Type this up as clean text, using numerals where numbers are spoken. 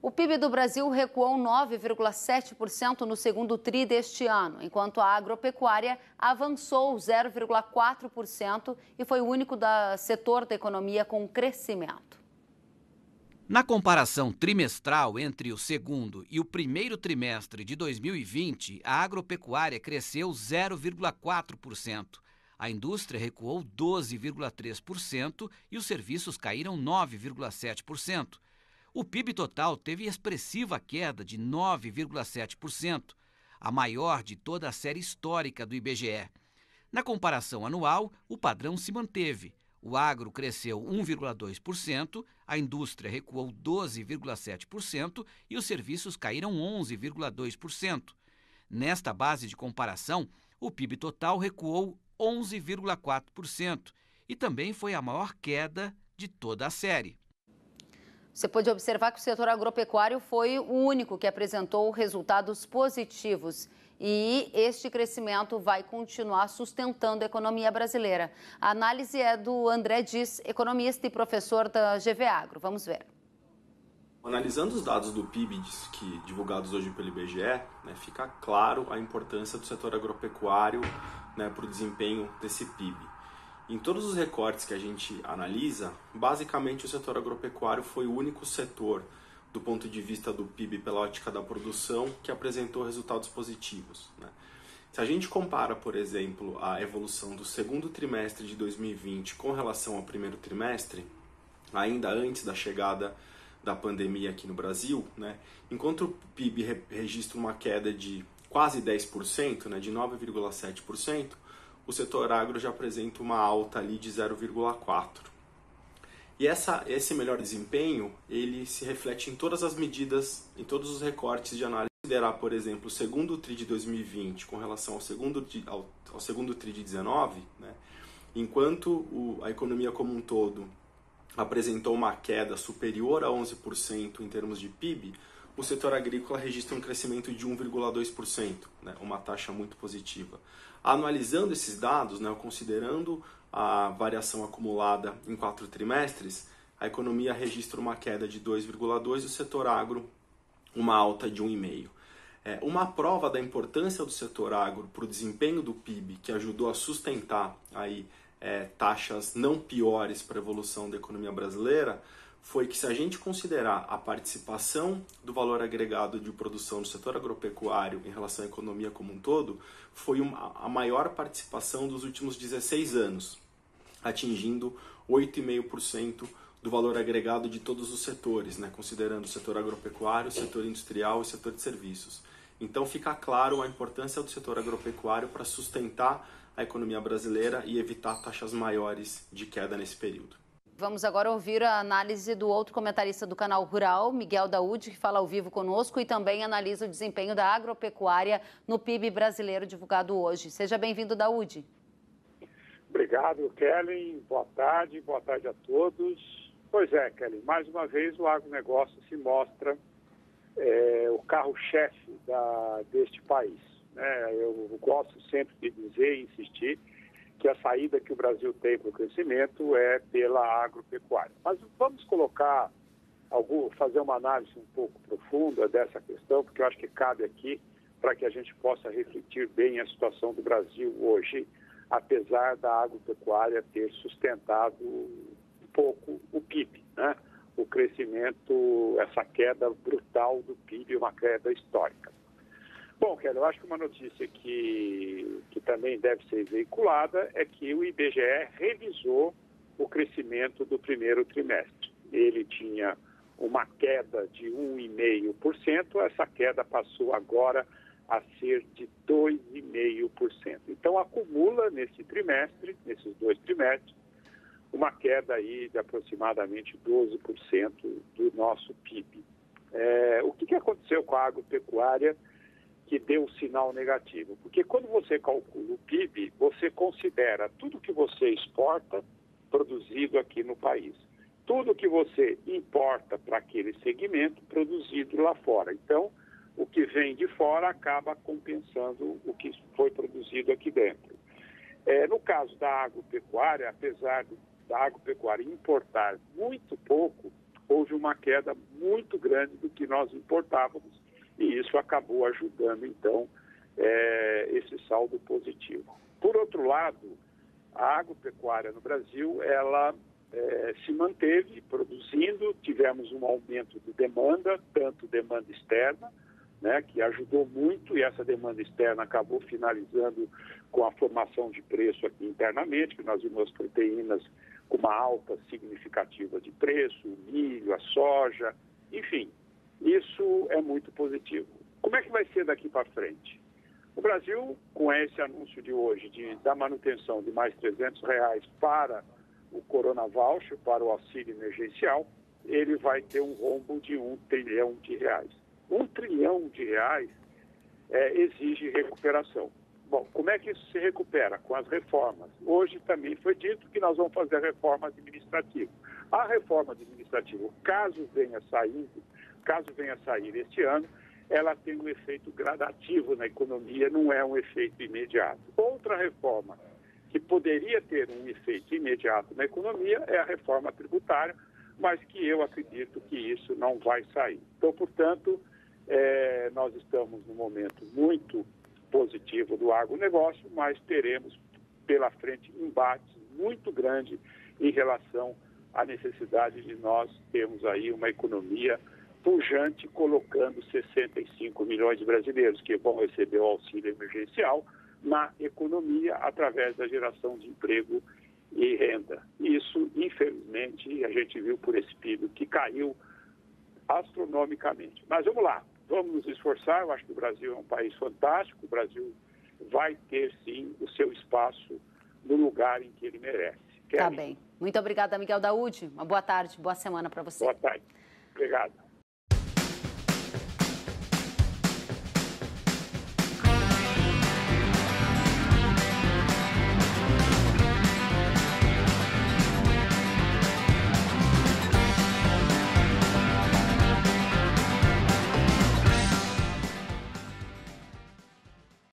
O PIB do Brasil recuou 9,7% no segundo tri deste ano, enquanto a agropecuária avançou 0,4% e foi o único setor da economia com crescimento. Na comparação trimestral entre o segundo e o primeiro trimestre de 2020, a agropecuária cresceu 0,4%. A indústria recuou 12,3% e os serviços caíram 9,7%. O PIB total teve expressiva queda de 9,7%, a maior de toda a série histórica do IBGE. Na comparação anual, o padrão se manteve. O agro cresceu 1,2%, a indústria recuou 12,7% e os serviços caíram 11,2%. Nesta base de comparação, o PIB total recuou 11,4% e também foi a maior queda de toda a série. Você pode observar que o setor agropecuário foi o único que apresentou resultados positivos e este crescimento vai continuar sustentando a economia brasileira. A análise é do André Diz, economista e professor da GV Agro. Vamos ver. Analisando os dados do PIB divulgados hoje pelo IBGE, fica claro a importância do setor agropecuário para o desempenho desse PIB. Em todos os recortes que a gente analisa, basicamente o setor agropecuário foi o único setor, do ponto de vista do PIB pela ótica da produção, que apresentou resultados positivos. Se a gente compara, por exemplo, a evolução do segundo trimestre de 2020 com relação ao primeiro trimestre, ainda antes da chegada da pandemia aqui no Brasil, enquanto o PIB registra uma queda de quase 10%, de 9,7%, o setor agro já apresenta uma alta ali de 0,4%. E esse melhor desempenho, ele se reflete em todas as medidas, em todos os recortes de análise. Considerar, por exemplo, o segundo TRI de 2020 com relação ao segundo TRI de 2019, enquanto a economia como um todo apresentou uma queda superior a 11% em termos de PIB, o setor agrícola registra um crescimento de 1,2%, uma taxa muito positiva. Analisando esses dados, considerando a variação acumulada em 4 trimestres, a economia registra uma queda de 2,2% e o setor agro uma alta de 1,5%. Uma prova da importância do setor agro para o desempenho do PIB, que ajudou a sustentar aí, taxas não piores para a evolução da economia brasileira, foi que, se a gente considerar a participação do valor agregado de produção do setor agropecuário em relação à economia como um todo, foi a maior participação dos últimos 16 anos, atingindo 8,5% do valor agregado de todos os setores, considerando o setor agropecuário, o setor industrial e o setor de serviços. Então fica claro a importância do setor agropecuário para sustentar a economia brasileira e evitar taxas maiores de queda nesse período. Vamos agora ouvir a análise do outro comentarista do Canal Rural, Miguel Daúde, que fala ao vivo conosco e também analisa o desempenho da agropecuária no PIB brasileiro divulgado hoje. Seja bem-vindo, Daúde. Obrigado, Kelly. Boa tarde a todos. Pois é, Kelly, mais uma vez o agronegócio se mostra o carro-chefe deste país. Eu gosto sempre de dizer e insistir que a saída que o Brasil tem para o crescimento é pela agropecuária. Mas vamos fazer uma análise um pouco profunda dessa questão, porque eu acho que cabe aqui para que a gente possa refletir bem a situação do Brasil hoje, apesar da agropecuária ter sustentado um pouco o PIB, o crescimento, essa queda brutal do PIB, uma queda histórica. Bom, Kelly, eu acho que uma notícia que também deve ser veiculada é que o IBGE revisou o crescimento do primeiro trimestre. Ele tinha uma queda de 1,5%, essa queda passou agora a ser de 2,5%. Então, acumula nesses 2 trimestres, uma queda aí de aproximadamente 12% do nosso PIB. O que aconteceu com a agropecuária que deu um sinal negativo? Porque quando você calcula o PIB, você considera tudo que você exporta produzido aqui no país. Tudo que você importa para aquele segmento produzido lá fora. Então, o que vem de fora acaba compensando o que foi produzido aqui dentro. No caso da agropecuária, apesar da agropecuária importar muito pouco, houve uma queda muito grande do que nós importávamos e isso acabou ajudando, então, esse saldo positivo. Por outro lado, a agropecuária no Brasil, ela se manteve produzindo, tivemos um aumento de demanda, tanto demanda externa, né, que ajudou muito, e essa demanda externa acabou finalizando com a formação de preço aqui internamente, que nós vimos as proteínas com uma alta significativa de preço, o milho, a soja, enfim, isso é muito positivo. Como é que vai ser daqui para frente? O Brasil, com esse anúncio de hoje da manutenção de mais R$300 para o Corona Voucher, para o auxílio emergencial, ele vai ter um rombo de R$1 trilhão. R$1 trilhão exige recuperação. Bom, como é que isso se recupera? Com as reformas. Hoje também foi dito que nós vamos fazer a reforma administrativa. A reforma administrativa, caso venha sair este ano, ela tem um efeito gradativo na economia, não é um efeito imediato. Outra reforma que poderia ter um efeito imediato na economia é a reforma tributária, mas que eu acredito que isso não vai sair. Então, portanto, nós estamos num momento muito positivo do agronegócio, mas teremos pela frente embates muito grandes em relação à necessidade de nós termos aí uma economia pujante, colocando 65 milhões de brasileiros que vão receber o auxílio emergencial na economia através da geração de emprego e renda. Isso, infelizmente, a gente viu por esse PIB que caiu astronomicamente. Mas vamos lá, vamos nos esforçar. Eu acho que o Brasil é um país fantástico, o Brasil vai ter, sim, o seu espaço no lugar em que ele merece. Tá bem. Muito obrigada, Miguel Daúde. Uma boa tarde, boa semana para você. Boa tarde. Obrigado.